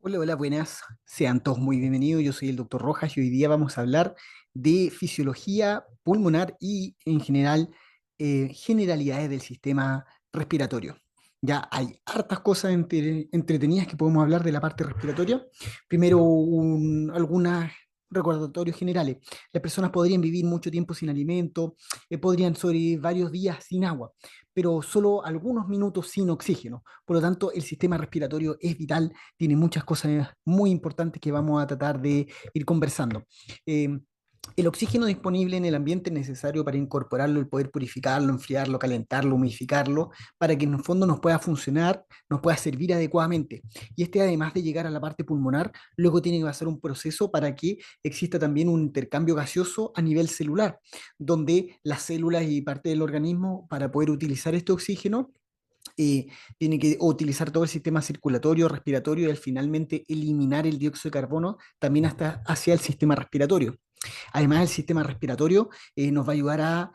Hola, hola, buenas. Sean todos muy bienvenidos. Yo soy el doctor Rojas y hoy día vamos a hablar de fisiología pulmonar y, en general, generalidades del sistema respiratorio. Ya hay hartas cosas entretenidas que podemos hablar de la parte respiratoria. Primero, algunos recordatorios generales. Las personas podrían vivir mucho tiempo sin alimento, podrían sobrevivir varios días sin agua, pero solo algunos minutos sin oxígeno. Por lo tanto, el sistema respiratorio es vital, tiene muchas cosas muy importantes que vamos a tratar de ir conversando. Eh, el oxígeno disponible en el ambiente es necesario para incorporarlo y poder purificarlo, enfriarlo, calentarlo, humidificarlo, para que en el fondo nos pueda funcionar, nos pueda servir adecuadamente. Y este, además de llegar a la parte pulmonar, luego tiene que pasar un proceso para que exista también un intercambio gaseoso a nivel celular, donde las células y parte del organismo, para poder utilizar este oxígeno, tiene que utilizar todo el sistema circulatorio, respiratorio y al finalmente eliminar el dióxido de carbono también hasta hacia el sistema respiratorio. Además, el sistema respiratorio nos va a ayudar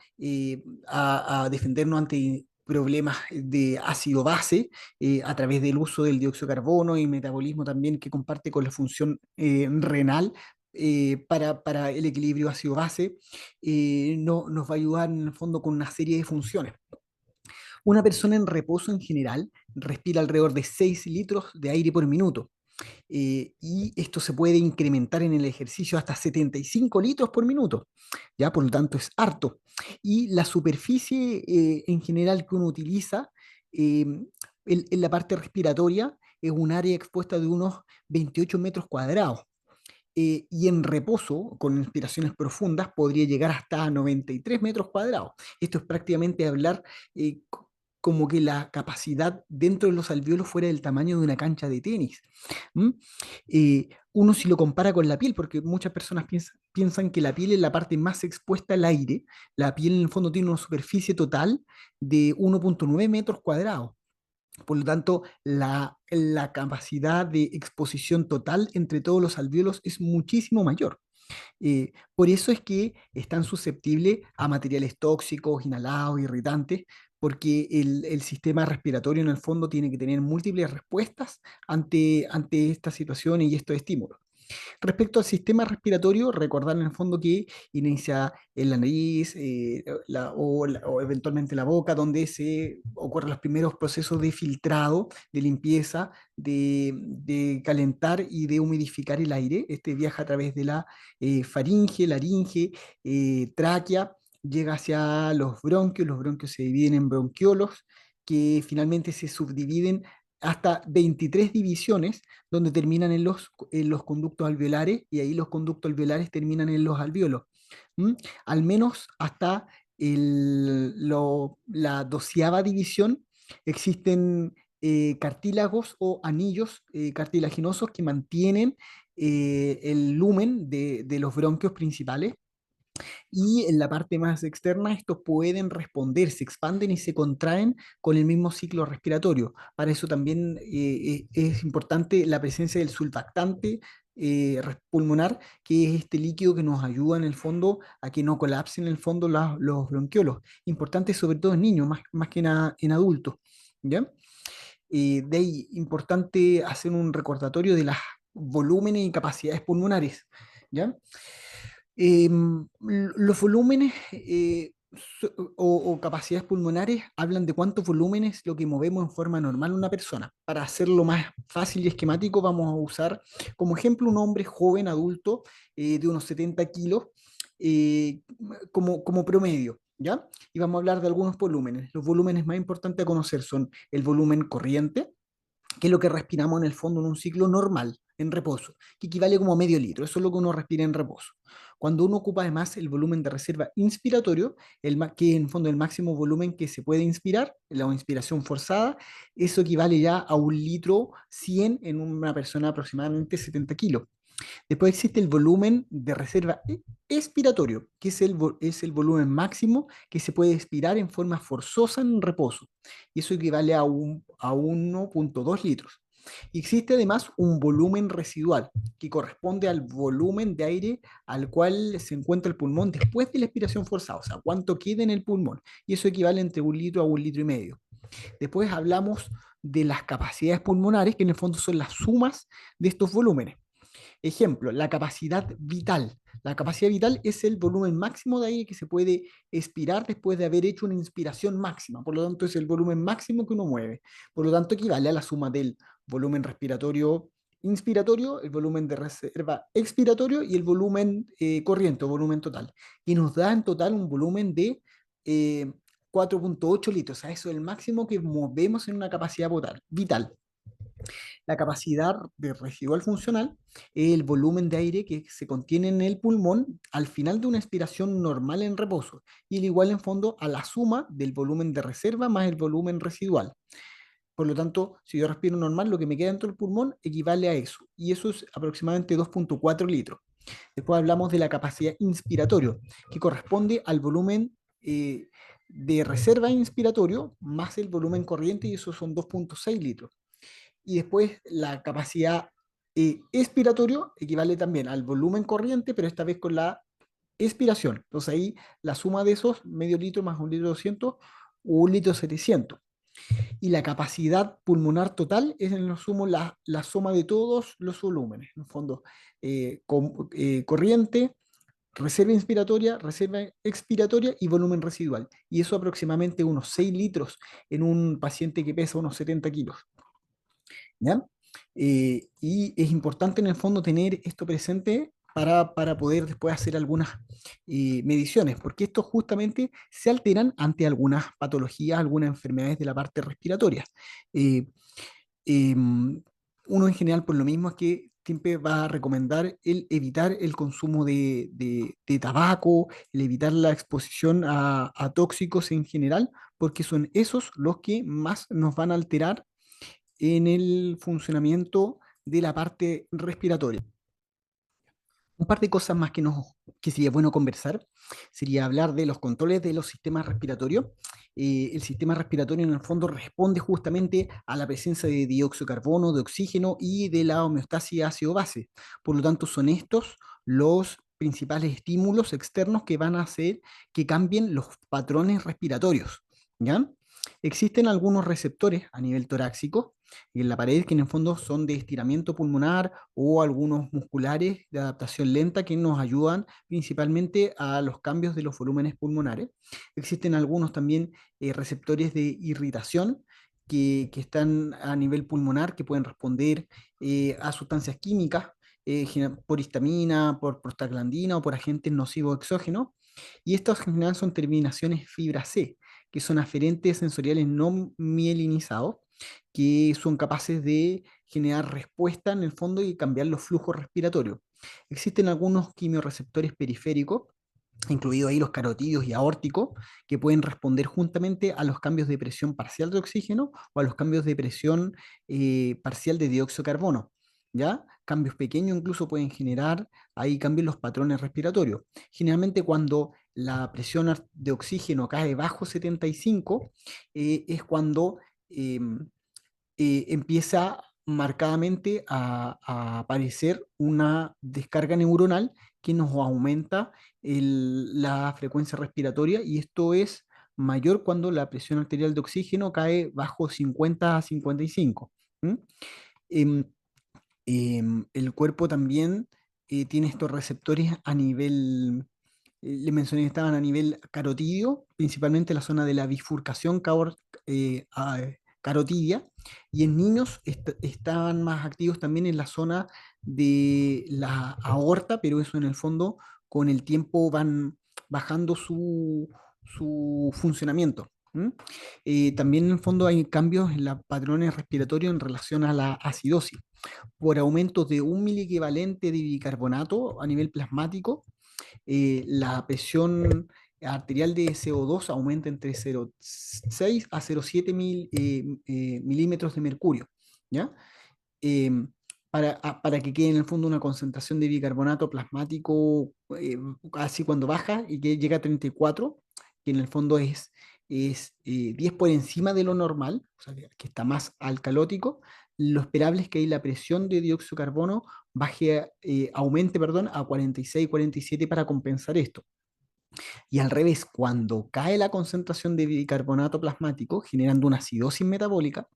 a defendernos ante problemas de ácido-base a través del uso del dióxido de carbono y metabolismo también que comparte con la función renal. Para el equilibrio ácido-base, nos va a ayudar en el fondo con una serie de funciones. Una persona en reposo en general respira alrededor de 6 litros de aire por minuto, y esto se puede incrementar en el ejercicio hasta 75 litros por minuto, ¿ya? Por lo tanto es harto. Y la superficie en general que uno utiliza eh, en la parte respiratoria es un área expuesta de unos 28 metros cuadrados. Y en reposo, con inspiraciones profundas, podría llegar hasta 93 metros cuadrados. Esto es prácticamente hablar como que la capacidad dentro de los alvéolos fuera del tamaño de una cancha de tenis. ¿Mm? Uno si lo compara con la piel, porque muchas personas piensan que la piel es la parte más expuesta al aire. La piel en el fondo tiene una superficie total de 1,9 metros cuadrados. Por lo tanto, la capacidad de exposición total entre todos los alvéolos es muchísimo mayor. Por eso es que están susceptibles a materiales tóxicos, inhalados, irritantes, porque el sistema respiratorio en el fondo tiene que tener múltiples respuestas ante estas situaciones y estos estímulos. Respecto al sistema respiratorio, recordar en el fondo que inicia en la nariz o eventualmente la boca, donde se ocurren los primeros procesos de filtrado, de limpieza, de calentar y de humidificar el aire. Este viaja a través de la faringe, laringe, tráquea, llega hacia los bronquios se dividen en bronquiolos, que finalmente se subdividen hasta 23 divisiones donde terminan en los conductos alveolares y ahí los conductos alveolares terminan en los alvéolos. ¿Mm? Al menos hasta la 12ª división existen cartílagos o anillos cartilaginosos que mantienen el lumen de los bronquios principales, y en la parte más externa estos pueden responder, se expanden y se contraen con el mismo ciclo respiratorio. Para eso también es importante la presencia del surfactante pulmonar, que es este líquido que nos ayuda en el fondo a que no colapsen en el fondo los bronquiolos. Importante sobre todo en niños, más que nada en adultos. ¿Ya? De ahí, importante hacer un recordatorio de las volúmenes y capacidades pulmonares. ¿Ya? Los volúmenes o capacidades pulmonares hablan de cuántos volúmenes lo que movemos en forma normal una persona. Para hacerlo más fácil y esquemático, vamos a usar como ejemplo un hombre joven, adulto, de unos 70 kilos, eh, como promedio. ¿Ya? Y vamos a hablar de algunos volúmenes. Los volúmenes más importantes a conocer son el volumen corriente, que es lo que respiramos en el fondo en un ciclo normal, en reposo, que equivale como a medio litro. Eso es lo que uno respira en reposo. Cuando uno ocupa además el volumen de reserva inspiratorio, que en el fondo es el máximo volumen que se puede inspirar, la inspiración forzada, eso equivale ya a 1,100 litros en una persona de aproximadamente 70 kilos. Después existe el volumen de reserva expiratorio, que es el volumen máximo que se puede expirar en forma forzosa en reposo. Y eso equivale a 1,2 litros. Y existe además un volumen residual, que corresponde al volumen de aire al cual se encuentra el pulmón después de la expiración forzada, o sea, cuánto queda en el pulmón. Y eso equivale entre 1 litro a 1,5 litros. Después hablamos de las capacidades pulmonares, que en el fondo son las sumas de estos volúmenes. Ejemplo, la capacidad vital. La capacidad vital es el volumen máximo de aire que se puede expirar después de haber hecho una inspiración máxima. Por lo tanto, es el volumen máximo que uno mueve. Por lo tanto, equivale a la suma del volumen respiratorio inspiratorio, el volumen de reserva expiratorio y el volumen corriente o volumen total. Y nos da en total un volumen de 4,8 litros. O sea, eso es el máximo que movemos en una capacidad vital. La capacidad de residual funcional es el volumen de aire que se contiene en el pulmón al final de una expiración normal en reposo, y el igual en fondo a la suma del volumen de reserva más el volumen residual. Por lo tanto, si yo respiro normal, lo que me queda dentro del pulmón equivale a eso, y eso es aproximadamente 2,4 litros. Después hablamos de la capacidad inspiratorio, que corresponde al volumen de reserva inspiratorio más el volumen corriente, y eso son 2,6 litros. Y después la capacidad expiratorio equivale también al volumen corriente, pero esta vez con la expiración. Entonces ahí la suma de esos, medio litro más un litro 200, o un litro 700. Y la capacidad pulmonar total es en lo sumo la suma de todos los volúmenes. En el fondo, corriente, reserva expiratoria y volumen residual. Y eso aproximadamente unos 6 litros en un paciente que pesa unos 70 kilos. ¿Ya? Y es importante en el fondo tener esto presente para poder después hacer algunas mediciones, porque estos justamente se alteran ante algunas patologías, algunas enfermedades de la parte respiratoria. Eh, eh, Uno en general, por lo mismo, es que siempre va a recomendar el evitar el consumo de tabaco, el evitar la exposición a tóxicos en general, porque son esos los que más nos van a alterar en el funcionamiento de la parte respiratoria. Un par de cosas más que sería bueno conversar sería hablar de los controles de los sistemas respiratorios. El sistema respiratorio en el fondo responde justamente a la presencia de dióxido de carbono, de oxígeno y de la homeostasis ácido-base. Por lo tanto, son estos los principales estímulos externos que van a hacer que cambien los patrones respiratorios. ¿Ya? Existen algunos receptores a nivel torácico en la pared que en el fondo son de estiramiento pulmonar, o algunos musculares de adaptación lenta que nos ayudan principalmente a los cambios de los volúmenes pulmonares. Existen algunos también receptores de irritación que están a nivel pulmonar, que pueden responder a sustancias químicas, por histamina, por prostaglandina o por agentes nocivos exógenos. Y estos en general son terminaciones fibra C, que son aferentes sensoriales no mielinizados, que son capaces de generar respuesta en el fondo y cambiar los flujos respiratorios. Existen algunos quimiorreceptores periféricos, incluidos ahí los carotídeos y aórticos, que pueden responder juntamente a los cambios de presión parcial de oxígeno o a los cambios de presión parcial de dióxido de carbono. ¿Ya? Cambios pequeños incluso pueden generar ahí cambios en los patrones respiratorios. Generalmente cuando la presión de oxígeno cae bajo 75, es cuando empieza marcadamente a aparecer una descarga neuronal que nos aumenta la frecuencia respiratoria, y esto es mayor cuando la presión arterial de oxígeno cae bajo 50 a 55. ¿M? Em, el cuerpo también tiene estos receptores a nivel, le mencioné que estaban a nivel carotídeo, principalmente la zona de la bifurcación carotidia, y en niños estaban más activos también en la zona de la aorta, pero eso en el fondo con el tiempo van bajando su funcionamiento. ¿M? También en el fondo hay cambios en los patrones respiratorios en relación a la acidosis por aumentos de 1 miliequivalente de bicarbonato a nivel plasmático. La presión arterial de CO2 aumenta entre 0,6 a 0,7 milímetros de mercurio, ¿ya? Eh, para que quede en el fondo una concentración de bicarbonato plasmático casi cuando baja y que llega a 34, que en el fondo es 10 por encima de lo normal, o sea, que está más alcalótico. Lo esperable es que ahí la presión de dióxido de carbono aumente, perdón, a 46, 47 para compensar esto. Y al revés, cuando cae la concentración de bicarbonato plasmático, generando una acidosis metabólica,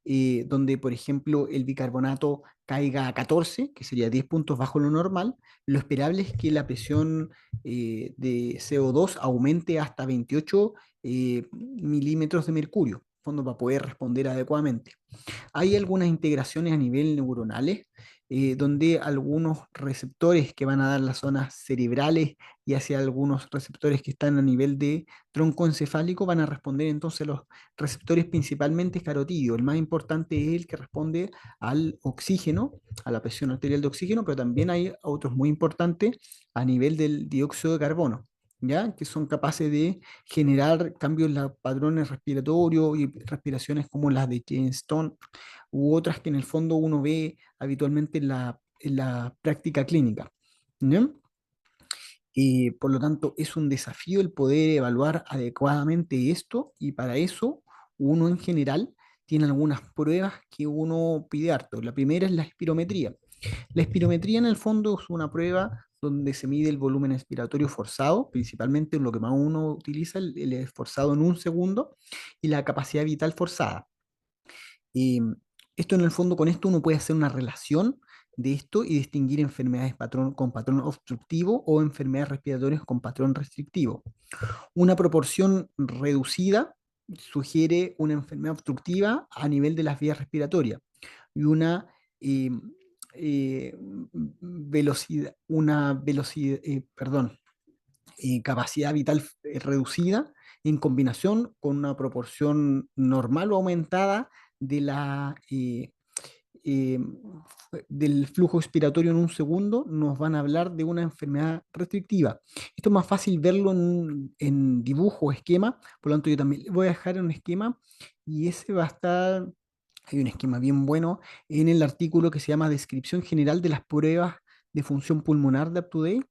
donde, por ejemplo, el bicarbonato caiga a 14, que sería 10 puntos bajo lo normal, lo esperable es que la presión de CO2 aumente hasta 28 milímetros de mercurio, en fondo, para poder responder adecuadamente. Hay algunas integraciones a nivel neuronales, donde algunos receptores que van a dar las zonas cerebrales y hacia algunos receptores que están a nivel de tronco encefálico van a responder entonces los receptores principalmente carotídeos. El más importante es el que responde al oxígeno, a la presión arterial de oxígeno, pero también hay otros muy importantes a nivel del dióxido de carbono. ¿Ya? Que son capaces de generar cambios en los patrones respiratorios y respiraciones como las de James Stone u otras que en el fondo uno ve habitualmente en la práctica clínica. ¿No? Y por lo tanto, es un desafío el poder evaluar adecuadamente esto y para eso uno en general tiene algunas pruebas que uno pide harto. La primera es la espirometría. La espirometría en el fondo es una prueba donde se mide el volumen expiratorio forzado, principalmente lo que más uno utiliza, el esforzado en un segundo, y la capacidad vital forzada. Y esto en el fondo, con esto uno puede hacer una relación de esto y distinguir enfermedades con patrón obstructivo o enfermedades respiratorias con patrón restrictivo. Una proporción reducida sugiere una enfermedad obstructiva a nivel de las vías respiratorias y eh, capacidad vital reducida en combinación con una proporción normal o aumentada de eh, del flujo expiratorio en un segundo, nos van a hablar de una enfermedad restrictiva. Esto es más fácil verlo en dibujo o esquema, por lo tanto yo también le voy a dejar un esquema y ese va a estar, hay un esquema bien bueno en el artículo que se llama Descripción General de las pruebas de función pulmonar de UpToDate,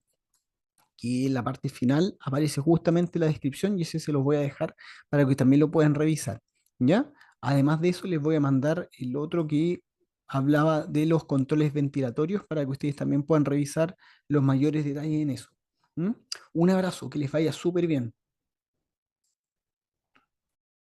que en la parte final aparece justamente la descripción y ese se los voy a dejar para que también lo puedan revisar, ¿ya? Además de eso, les voy a mandar el otro que hablaba de los controles ventilatorios para que ustedes también puedan revisar los mayores detalles en eso. ¿Mm? Un abrazo, que les vaya súper bien.